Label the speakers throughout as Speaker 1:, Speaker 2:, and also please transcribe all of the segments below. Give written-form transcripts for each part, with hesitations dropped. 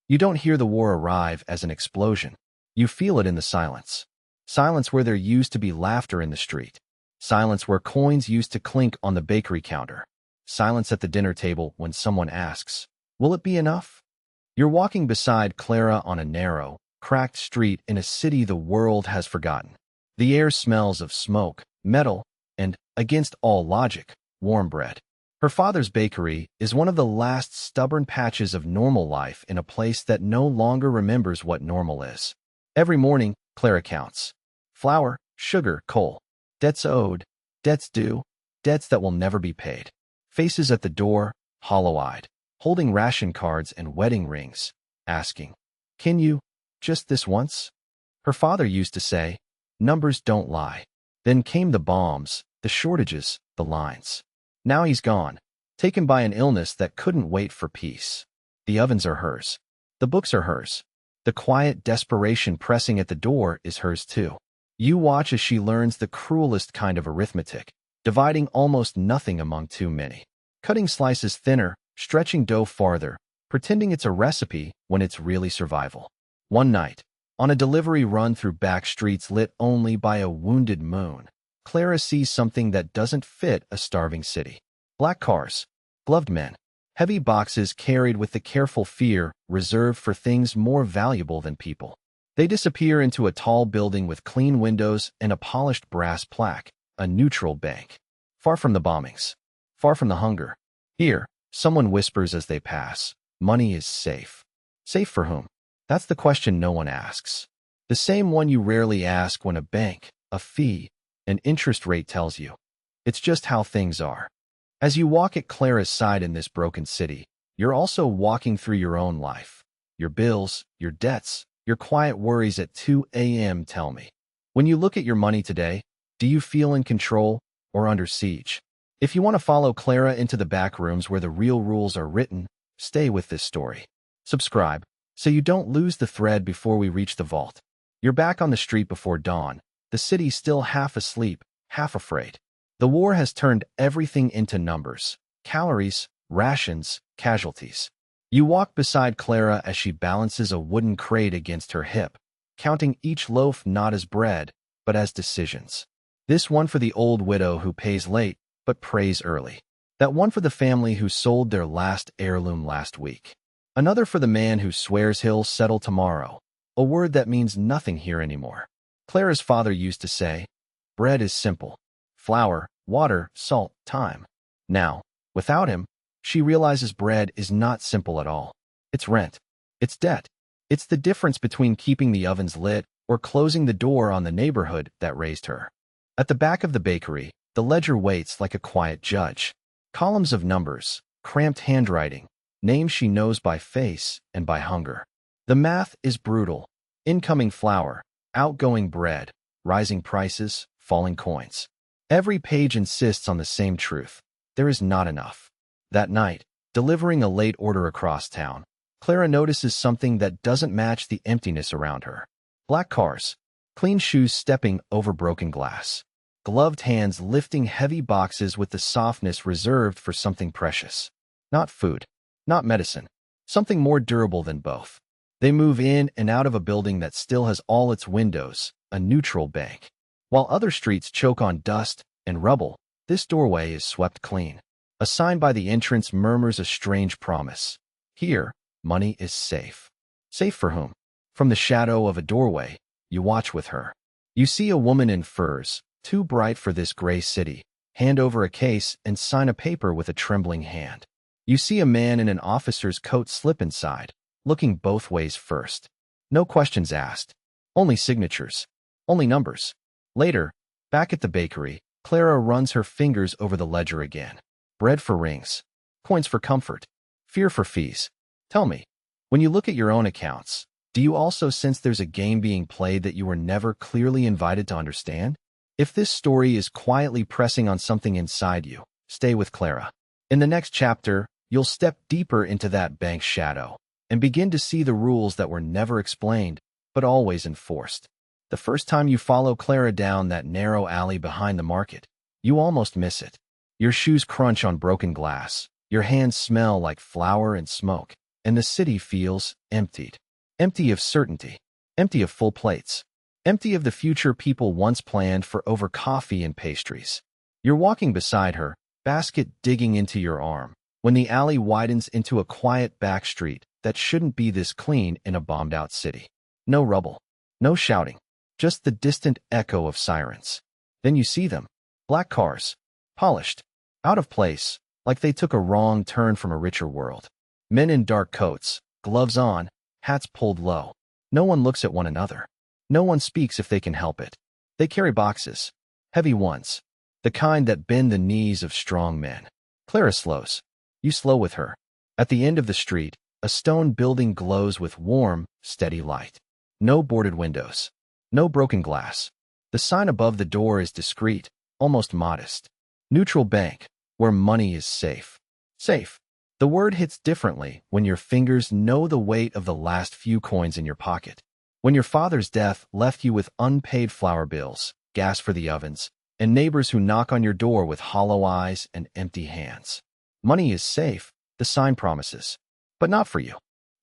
Speaker 1: You don't hear the war arrive as an explosion. You feel it in the silence. Silence where there used to be laughter in the street. Silence where coins used to clink on the bakery counter. Silence at the dinner table when someone asks, "Will it be enough?" You're walking beside Clara on a narrow, cracked street in a city the world has forgotten. The air smells of smoke, metal, and, against all logic, warm bread. Her father's bakery is one of the last stubborn patches of normal life in a place that no longer remembers what normal is. Every morning, Clara counts. Flour, sugar, coal. Debts owed, debts due, debts that will never be paid. Faces at the door, hollow-eyed, holding ration cards and wedding rings, asking, "Can you, just this once?" Her father used to say, "Numbers don't lie." Then came the bombs, the shortages, the lines. Now he's gone, taken by an illness that couldn't wait for peace. The ovens are hers. The books are hers. The quiet desperation pressing at the door is hers too. You watch as she learns the cruelest kind of arithmetic, dividing almost nothing among too many. Cutting slices thinner, stretching dough farther, pretending it's a recipe when it's really survival. One night, on a delivery run through back streets lit only by a wounded moon, Clara sees something that doesn't fit a starving city. Black cars, gloved men, heavy boxes carried with the careful fear reserved for things more valuable than people. They disappear into a tall building with clean windows and a polished brass plaque, a neutral bank. Far from the bombings, far from the hunger. Here, someone whispers as they pass, "Money is safe." Safe for whom? That's the question no one asks. The same one you rarely ask when a bank, a fee, an interest rate tells you. It's just how things are. As you walk at Clara's side in this broken city, you're also walking through your own life. Your bills, your debts, your quiet worries at 2 a.m. Tell me. When you look at your money today, do you feel in control or under siege? If you want to follow Clara into the back rooms where the real rules are written, stay with this story. Subscribe so you don't lose the thread before we reach the vault. You're back on the street before dawn, the city still half asleep, half afraid. The war has turned everything into numbers, calories, rations, casualties. You walk beside Clara as she balances a wooden crate against her hip, counting each loaf not as bread, but as decisions. This one for the old widow who pays late, but prays early. That one for the family who sold their last heirloom last week. Another for the man who swears he'll settle tomorrow, a word that means nothing here anymore. Clara's father used to say, "Bread is simple. Flour, water, salt, time." Now, without him, she realizes bread is not simple at all. It's rent. It's debt. It's the difference between keeping the ovens lit or closing the door on the neighborhood that raised her. At the back of the bakery, the ledger waits like a quiet judge. Columns of numbers, cramped handwriting, names she knows by face and by hunger. The math is brutal. Incoming flour, outgoing bread, rising prices, falling coins. Every page insists on the same truth. There is not enough. That night, delivering a late order across town, Clara notices something that doesn't match the emptiness around her. Black cars, clean shoes stepping over broken glass, gloved hands lifting heavy boxes with the softness reserved for something precious. Not food, not medicine, something more durable than both. They move in and out of a building that still has all its windows, a neutral bank. While other streets choke on dust and rubble, this doorway is swept clean. A sign by the entrance murmurs a strange promise. Here, money is safe. Safe for whom? From the shadow of a doorway, you watch with her. You see a woman in furs, too bright for this gray city, hand over a case and sign a paper with a trembling hand. You see a man in an officer's coat slip inside, looking both ways first. No questions asked. Only signatures. Only numbers. Later, back at the bakery, Clara runs her fingers over the ledger again. Bread for rings. Coins for comfort. Fear for fees. Tell me, when you look at your own accounts, do you also sense there's a game being played that you were never clearly invited to understand? If this story is quietly pressing on something inside you, stay with Clara. In the next chapter, you'll step deeper into that bank's shadow and begin to see the rules that were never explained, but always enforced. The first time you follow Clara down that narrow alley behind the market, you almost miss it. Your shoes crunch on broken glass. Your hands smell like flour and smoke. and the city feels emptied. Empty of certainty, empty of full plates, empty of the future people once planned for over coffee and pastries. You're walking beside her, basket digging into your arm, when the alley widens into a quiet back street that shouldn't be this clean in a bombed-out city. No rubble, no shouting, just the distant echo of sirens. Then you see them. Black cars, polished, out of place, like they took a wrong turn from a richer world. Men in dark coats, gloves on, hats pulled low. No one looks at one another. No one speaks if they can help it. They carry boxes, heavy ones, the kind that bend the knees of strong men. Clara slows. You slow with her. At the end of the street, a stone building glows with warm, steady light. No boarded windows. No broken glass. The sign above the door is discreet, almost modest. Neutral bank, where money is safe. Safe. The word hits differently when your fingers know the weight of the last few coins in your pocket. When your father's death left you with unpaid flour bills, gas for the ovens, and neighbors who knock on your door with hollow eyes and empty hands. Money is safe, the sign promises. But not for you.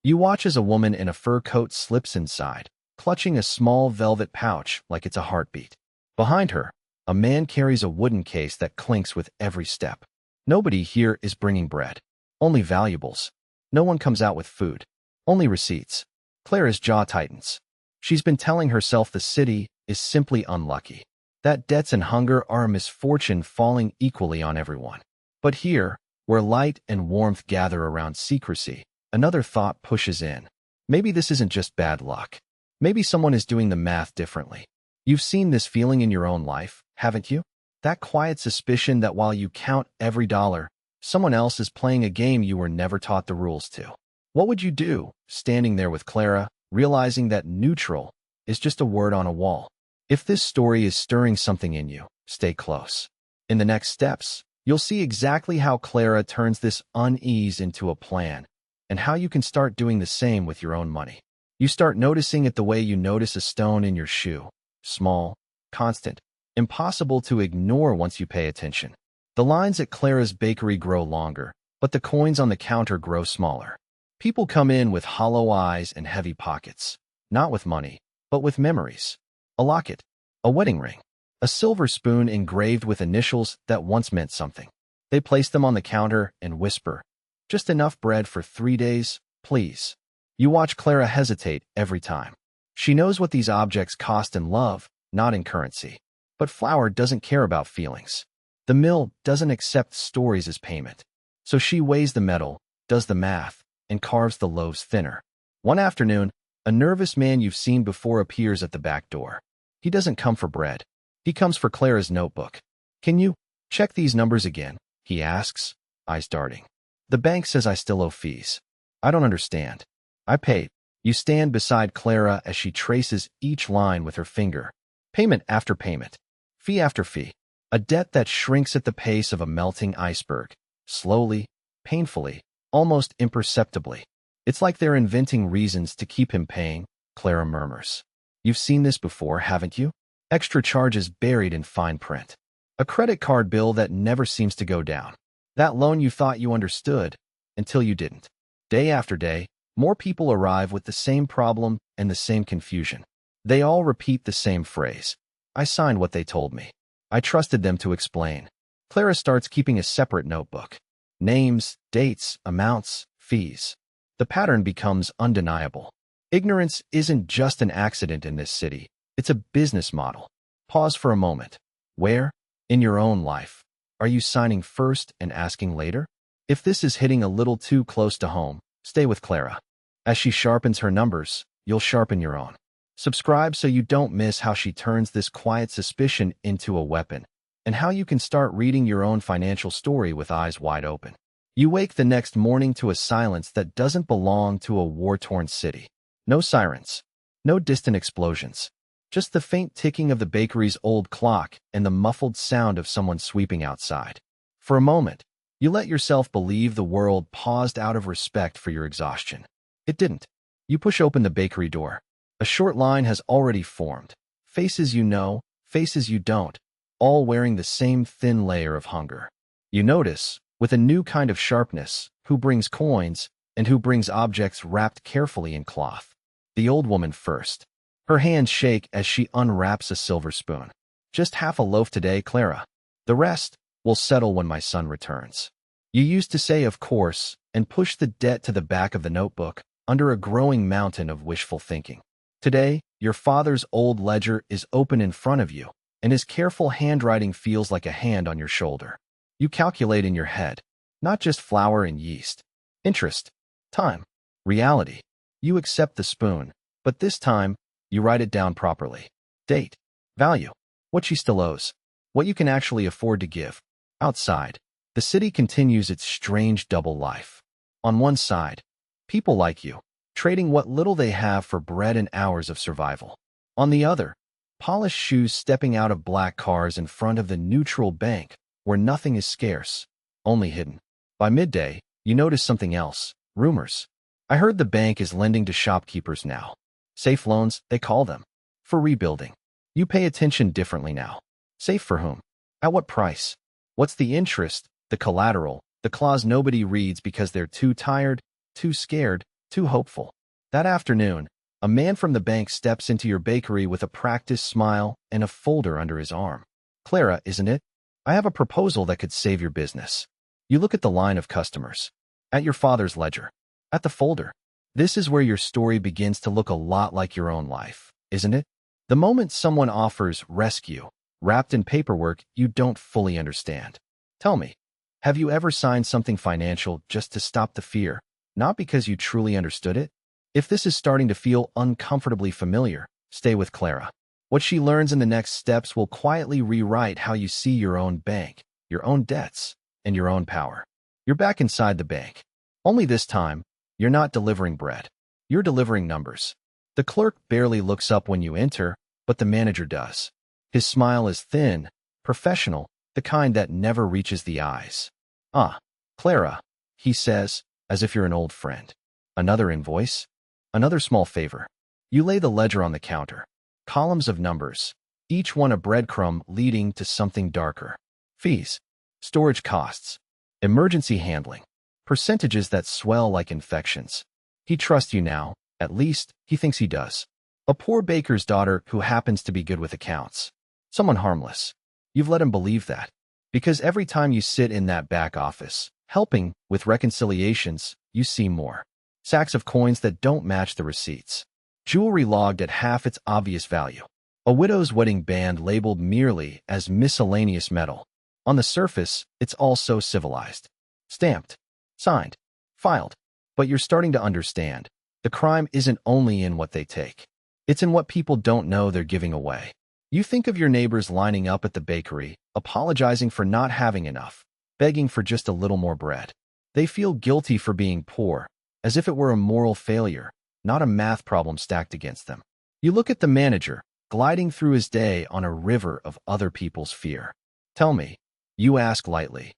Speaker 1: You watch as a woman in a fur coat slips inside, clutching a small velvet pouch like it's a heartbeat. Behind her, a man carries a wooden case that clinks with every step. Nobody here is bringing bread. Only valuables. No one comes out with food. Only receipts. Clara's jaw tightens. She's been telling herself the city is simply unlucky, that debts and hunger are a misfortune falling equally on everyone. But here, where light and warmth gather around secrecy, another thought pushes in. Maybe this isn't just bad luck. Maybe someone is doing the math differently. You've seen this feeling in your own life, haven't you? That quiet suspicion that while you count every dollar, someone else is playing a game you were never taught the rules to. What would you do, standing there with Clara, realizing that neutral is just a word on a wall? If this story is stirring something in you, stay close. In the next steps, you'll see exactly how Clara turns this unease into a plan, and how you can start doing the same with your own money. You start noticing it the way you notice a stone in your shoe. Small, constant, impossible to ignore once you pay attention. The lines at Clara's bakery grow longer, but the coins on the counter grow smaller. People come in with hollow eyes and heavy pockets, not with money, but with memories. A locket, a wedding ring, a silver spoon engraved with initials that once meant something. They place them on the counter and whisper, "Just enough bread for 3 days, please." You watch Clara hesitate every time. She knows what these objects cost in love, not in currency. But flour doesn't care about feelings. The mill doesn't accept stories as payment. So she weighs the metal, does the math, and carves the loaves thinner. One afternoon, a nervous man you've seen before appears at the back door. He doesn't come for bread. He comes for Clara's notebook. "Can you check these numbers again?" he asks, eyes darting. "The bank says I still owe fees. I don't understand." "I paid." You stand beside Clara as she traces each line with her finger. Payment after payment. Fee after fee. A debt that shrinks at the pace of a melting iceberg. Slowly, painfully, almost imperceptibly. "It's like they're inventing reasons to keep him paying," Clara murmurs. You've seen this before, haven't you? Extra charges buried in fine print. A credit card bill that never seems to go down. That loan you thought you understood, until you didn't. Day after day, more people arrive with the same problem and the same confusion. They all repeat the same phrase. "I signed what they told me. I trusted them to explain." Clara starts keeping a separate notebook. Names, dates, amounts, fees. The pattern becomes undeniable. Ignorance isn't just an accident in this city. It's a business model. Pause for a moment. Where, in your own life, are you signing first and asking later? If this is hitting a little too close to home, stay with Clara. As she sharpens her numbers, you'll sharpen your own. Subscribe so you don't miss how she turns this quiet suspicion into a weapon, and how you can start reading your own financial story with eyes wide open. You wake the next morning to a silence that doesn't belong to a war-torn city. No sirens, no distant explosions, just the faint ticking of the bakery's old clock and the muffled sound of someone sweeping outside. For a moment, you let yourself believe the world paused out of respect for your exhaustion. It didn't. You push open the bakery door. A short line has already formed. Faces you know, faces you don't, all wearing the same thin layer of hunger. You notice, with a new kind of sharpness, who brings coins, and who brings objects wrapped carefully in cloth. The old woman first. Her hands shake as she unwraps a silver spoon. Just half a loaf today, Clara. The rest will settle when my son returns. You used to say, of course, and push the debt to the back of the notebook under a growing mountain of wishful thinking. Today, your father's old ledger is open in front of you, and his careful handwriting feels like a hand on your shoulder. You calculate in your head, not just flour and yeast, interest, time, reality. You accept the spoon, but this time, you write it down properly. Date, value, what she still owes, what you can actually afford to give. Outside, the city continues its strange double life. On one side, people like you, trading what little they have for bread and hours of survival. On the other, polished shoes stepping out of black cars in front of the neutral bank where nothing is scarce, only hidden. By midday, you notice something else. Rumors. I heard the bank is lending to shopkeepers now. Safe loans, they call them. For rebuilding. You pay attention differently now. Safe for whom? At what price? What's the interest, the collateral, the clause nobody reads because they're too tired, too scared, too hopeful? That afternoon, a man from the bank steps into your bakery with a practiced smile and a folder under his arm. Clara, isn't it? I have a proposal that could save your business. You look at the line of customers. At your father's ledger. At the folder. This is where your story begins to look a lot like your own life, isn't it? The moment someone offers rescue, wrapped in paperwork you don't fully understand. Tell me, have you ever signed something financial just to stop the fear, not because you truly understood it? If this is starting to feel uncomfortably familiar, stay with Clara. What she learns in the next steps will quietly rewrite how you see your own bank, your own debts, and your own power. You're back inside the bank. Only this time, you're not delivering bread. You're delivering numbers. The clerk barely looks up when you enter, but the manager does. His smile is thin, professional, the kind that never reaches the eyes. Ah, Clara, he says, as if you're an old friend. Another invoice? Another small favor. You lay the ledger on the counter. Columns of numbers, each one a breadcrumb leading to something darker. Fees, storage costs, emergency handling, percentages that swell like infections. He trusts you now, at least he thinks he does. A poor baker's daughter who happens to be good with accounts. Someone harmless. You've let him believe that. Because every time you sit in that back office, helping with reconciliations, you see more. Sacks of coins that don't match the receipts. Jewelry logged at half its obvious value. A widow's wedding band labeled merely as miscellaneous metal. On the surface, it's all so civilized. Stamped, signed, filed. But you're starting to understand. The crime isn't only in what they take. It's in what people don't know they're giving away. You think of your neighbors lining up at the bakery, apologizing for not having enough, begging for just a little more bread. They feel guilty for being poor, as if it were a moral failure, not a math problem stacked against them. You look at the manager, gliding through his day on a river of other people's fear. Tell me, you ask lightly,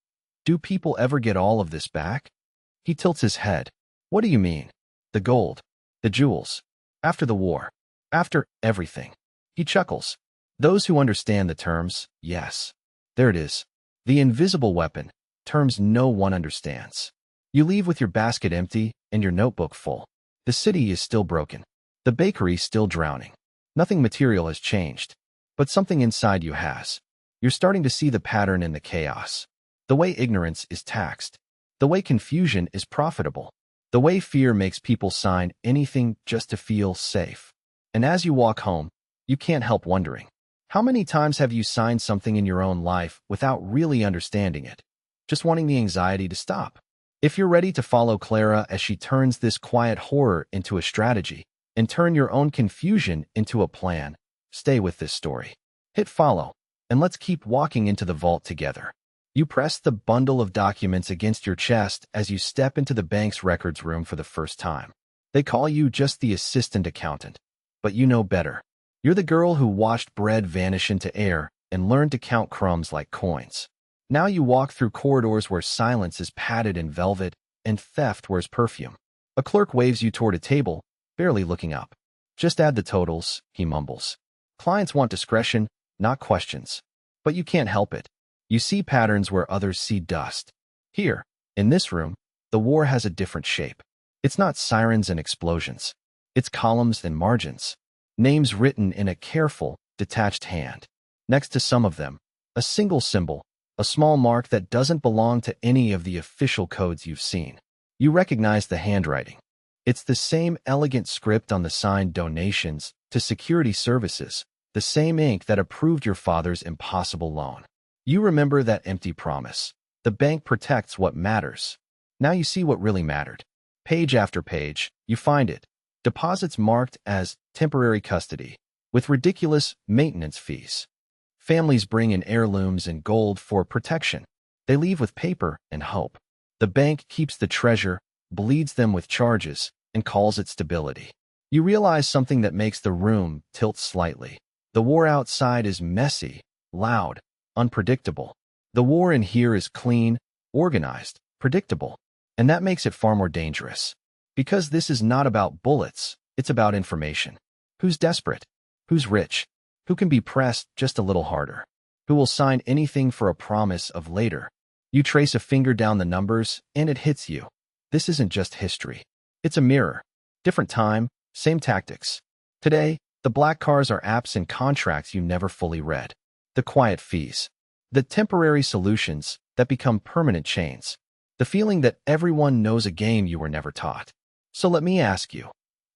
Speaker 1: do people ever get all of this back? He tilts his head. What do you mean? The gold, the jewels, after the war, after everything. He chuckles. Those who understand the terms, yes. There it is. The invisible weapon, terms no one understands. You leave with your basket empty and your notebook full. The city is still broken. The bakery still drowning. Nothing material has changed, but something inside you has. You're starting to see the pattern in the chaos. The way ignorance is taxed. The way confusion is profitable. The way fear makes people sign anything just to feel safe. And as you walk home, you can't help wondering, how many times have you signed something in your own life without really understanding it, just wanting the anxiety to stop? If you're ready to follow Clara as she turns this quiet horror into a strategy and turn your own confusion into a plan, stay with this story. Hit follow, and let's keep walking into the vault together. You press the bundle of documents against your chest as you step into the bank's records room for the first time. They call you just the assistant accountant, but you know better. You're the girl who watched bread vanish into air and learned to count crumbs like coins. Now you walk through corridors where silence is padded in velvet and theft wears perfume. A clerk waves you toward a table, barely looking up. Just add the totals, he mumbles. Clients want discretion, not questions. But you can't help it. You see patterns where others see dust. Here, in this room, the war has a different shape. It's not sirens and explosions. It's columns and margins. Names written in a careful, detached hand. Next to some of them, a single symbol, a small mark that doesn't belong to any of the official codes you've seen. You recognize the handwriting. It's the same elegant script on the signed donations to security services, the same ink that approved your father's impossible loan. You remember that empty promise. The bank protects what matters. Now you see what really mattered. Page after page, you find it. Deposits marked as temporary custody, with ridiculous maintenance fees. Families bring in heirlooms and gold for protection. They leave with paper and hope. The bank keeps the treasure, bleeds them with charges, and calls it stability. You realize something that makes the room tilt slightly. The war outside is messy, loud, unpredictable. The war in here is clean, organized, predictable. And that makes it far more dangerous. Because this is not about bullets, it's about information. Who's desperate? Who's rich? Who can be pressed just a little harder? Who will sign anything for a promise of later? You trace a finger down the numbers, and it hits you. This isn't just history. It's a mirror. Different time, same tactics. Today, the black cars are apps and contracts you never fully read. The quiet fees. The temporary solutions that become permanent chains. The feeling that everyone knows a game you were never taught. So let me ask you,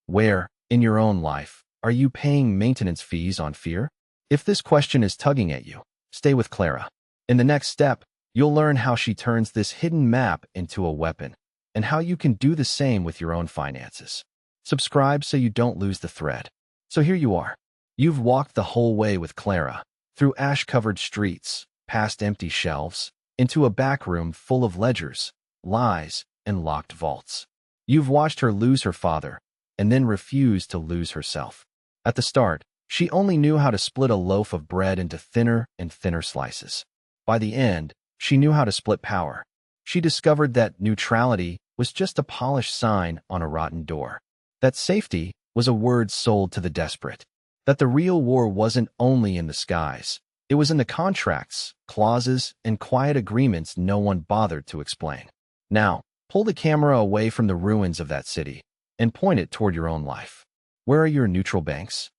Speaker 1: where, in your own life, are you paying maintenance fees on fear? If this question is tugging at you, stay with Clara. In the next step, you'll learn how she turns this hidden map into a weapon, and how you can do the same with your own finances. Subscribe so you don't lose the thread. So here you are. You've walked the whole way with Clara, through ash-covered streets, past empty shelves, into a back room full of ledgers, lies, and locked vaults. You've watched her lose her father, and then refuse to lose herself. At the start, she only knew how to split a loaf of bread into thinner and thinner slices. By the end, she knew how to split power. She discovered that neutrality was just a polished sign on a rotten door. That safety was a word sold to the desperate. That the real war wasn't only in the skies. It was in the contracts, clauses, and quiet agreements no one bothered to explain. Now, pull the camera away from the ruins of that city and point it toward your own life. Where are your neutral banks?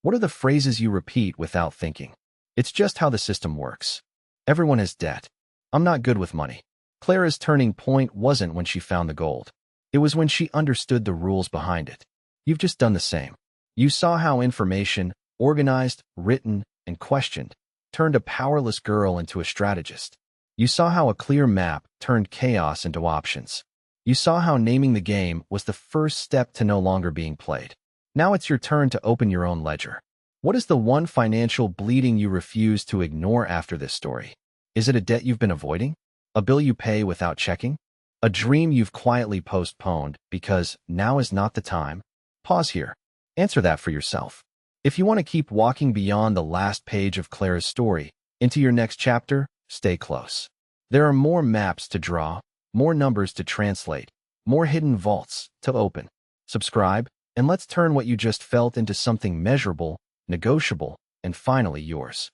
Speaker 1: What are the phrases you repeat without thinking? It's just how the system works. Everyone has debt. I'm not good with money. Clara's turning point wasn't when she found the gold. It was when she understood the rules behind it. You've just done the same. You saw how information, organized, written, and questioned, turned a powerless girl into a strategist. You saw how a clear map turned chaos into options. You saw how naming the game was the first step to no longer being played. Now it's your turn to open your own ledger. What is the one financial bleeding you refuse to ignore after this story? Is it a debt you've been avoiding? A bill you pay without checking? A dream you've quietly postponed because now is not the time? Pause here. Answer that for yourself. If you want to keep walking beyond the last page of Clara's story into your next chapter, stay close. There are more maps to draw, more numbers to translate, more hidden vaults to open. Subscribe, and let's turn what you just felt into something measurable, negotiable, and finally yours.